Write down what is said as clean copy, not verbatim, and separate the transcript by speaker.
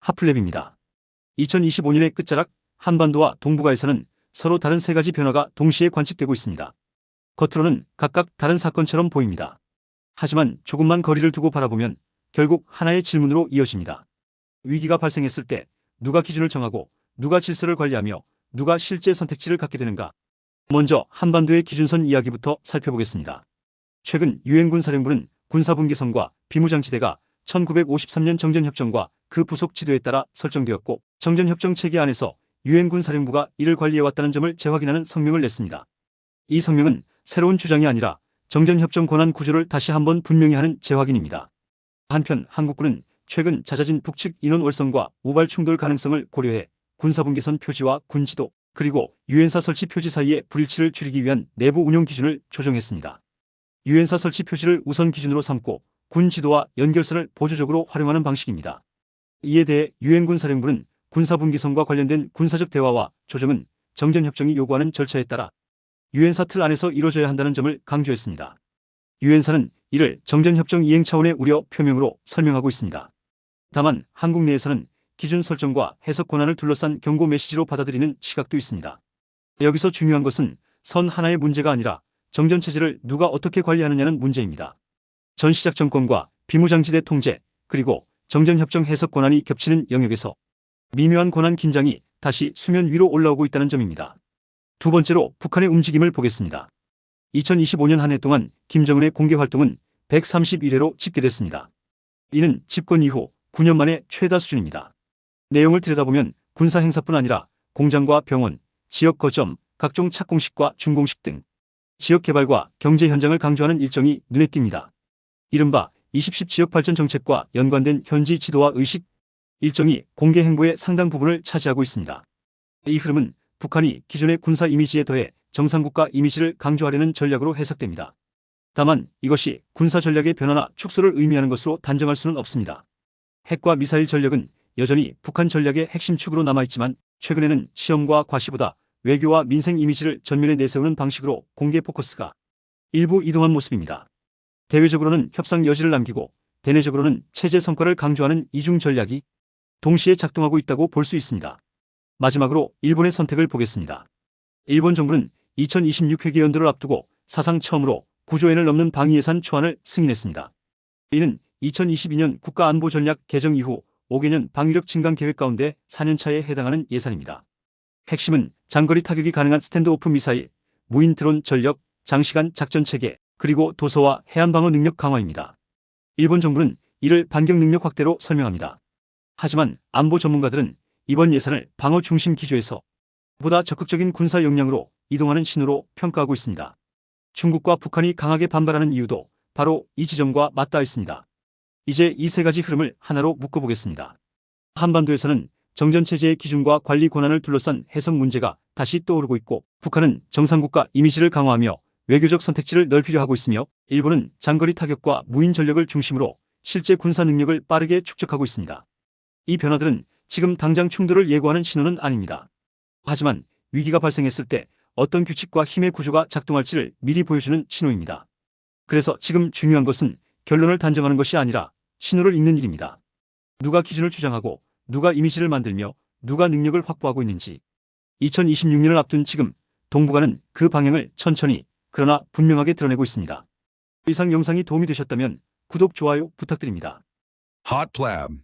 Speaker 1: 핫플랩입니다. 2025년의 끝자락 한반도와 동북아에서는 서로 다른 세 가지 변화가 동시에 관측되고 있습니다. 겉으로는 각각 다른 사건처럼 보입니다. 하지만 조금만 거리를 두고 바라보면 결국 하나의 질문으로 이어집니다. 위기가 발생했을 때 누가 기준을 정하고 누가 질서를 관리하며 누가 실제 선택지를 갖게 되는가? 먼저 한반도의 기준선 이야기부터 살펴보겠습니다. 최근 유엔군사령부는 군사분계선과 비무장지대가 1953년 정전협정과 그 부속 지도에 따라 설정되었고 정전협정 체계 안에서 유엔군사령부가 이를 관리해왔다는 점을 재확인하는 성명을 냈습니다. 이 성명은 새로운 주장이 아니라 정전협정 권한 구조를 다시 한번 분명히 하는 재확인입니다. 한편 한국군은 최근 잦아진 북측 인원 월성과 우발 충돌 가능성을 고려해 군사분계선 표지와 군지도 그리고 유엔사 설치 표지 사이의 불일치를 줄이기 위한 내부 운용 기준을 조정했습니다. 유엔사 설치 표지를 우선 기준으로 삼고 군지도와 연결선을 보조적으로 활용하는 방식입니다. 이에 대해 유엔군사령부는 군사분계선과 관련된 군사적 대화와 조정은 정전협정이 요구하는 절차에 따라 유엔사 틀 안에서 이루어져야 한다는 점을 강조했습니다. 유엔사는 이를 정전협정 이행 차원의 우려 표명으로 설명하고 있습니다. 다만 한국 내에서는 기준 설정과 해석 권한을 둘러싼 경고 메시지로 받아들이는 시각도 있습니다. 여기서 중요한 것은 선 하나의 문제가 아니라 정전체제를 누가 어떻게 관리하느냐는 문제입니다. 전시작 정권과 비무장지대 통제 그리고 정전협정 해석 권한이 겹치는 영역에서 미묘한 권한 긴장이 다시 수면 위로 올라오고 있다는 점입니다. 두 번째로 북한의 움직임을 보겠습니다. 2025년 한 해 동안 김정은의 공개 활동은 131회로 집계됐습니다. 이는 집권 이후 9년 만에 최다 수준입니다. 내용을 들여다보면 군사 행사뿐 아니라 공장과 병원, 지역 거점, 각종 착공식과 준공식 등 지역 개발과 경제 현장을 강조하는 일정이 눈에 띕니다. 이른바 2010 지역 발전 정책과 연관된 현지 지도와 의식 일정이 공개 행보의 상당 부분을 차지하고 있습니다. 이 흐름은 북한이 기존의 군사 이미지에 더해 정상국가 이미지를 강조하려는 전략으로 해석됩니다. 다만 이것이 군사 전략의 변화나 축소를 의미하는 것으로 단정할 수는 없습니다. 핵과 미사일 전력은 여전히 북한 전략의 핵심 축으로 남아있지만 최근에는 시험과 과시보다 외교와 민생 이미지를 전면에 내세우는 방식으로 공개 포커스가 일부 이동한 모습입니다. 대외적으로는 협상 여지를 남기고 대내적으로는 체제 성과를 강조하는 이중 전략이 동시에 작동하고 있다고 볼 수 있습니다. 마지막으로 일본의 선택을 보겠습니다. 일본 정부는 2026 회계연도를 앞두고 사상 처음으로 9조 엔을 넘는 방위 예산 초안을 승인했습니다. 이는 2022년 국가안보전략 개정 이후 5개년 방위력 증강 계획 가운데 4년차에 해당하는 예산입니다. 핵심은 장거리 타격이 가능한 스탠드오프 미사일, 무인 드론 전력, 장시간 작전체계, 그리고 도서와 해안방어 능력 강화입니다. 일본 정부는 이를 반격 능력 확대로 설명합니다. 하지만 안보 전문가들은 이번 예산을 방어 중심 기조에서 보다 적극적인 군사 역량으로 이동하는 신호로 평가하고 있습니다. 중국과 북한이 강하게 반발하는 이유도 바로 이 지점과 맞닿아 있습니다. 이제 이 세 가지 흐름을 하나로 묶어보겠습니다. 한반도에서는 정전체제의 기준과 관리 권한을 둘러싼 해석 문제가 다시 떠오르고 있고 북한은 정상국가 이미지를 강화하며 외교적 선택지를 넓히려 하고 있으며 일본은 장거리 타격과 무인 전력을 중심으로 실제 군사 능력을 빠르게 축적하고 있습니다. 이 변화들은 지금 당장 충돌을 예고하는 신호는 아닙니다. 하지만 위기가 발생했을 때 어떤 규칙과 힘의 구조가 작동할지를 미리 보여주는 신호입니다. 그래서 지금 중요한 것은 결론을 단정하는 것이 아니라 신호를 읽는 일입니다. 누가 기준을 주장하고 누가 이미지를 만들며 누가 능력을 확보하고 있는지 2026년을 앞둔 지금 동북아는 그 방향을 천천히 그러나 분명하게 드러내고 있습니다. 이상 영상이 도움이 되셨다면 구독, 좋아요 부탁드립니다.
Speaker 2: Hot Plab.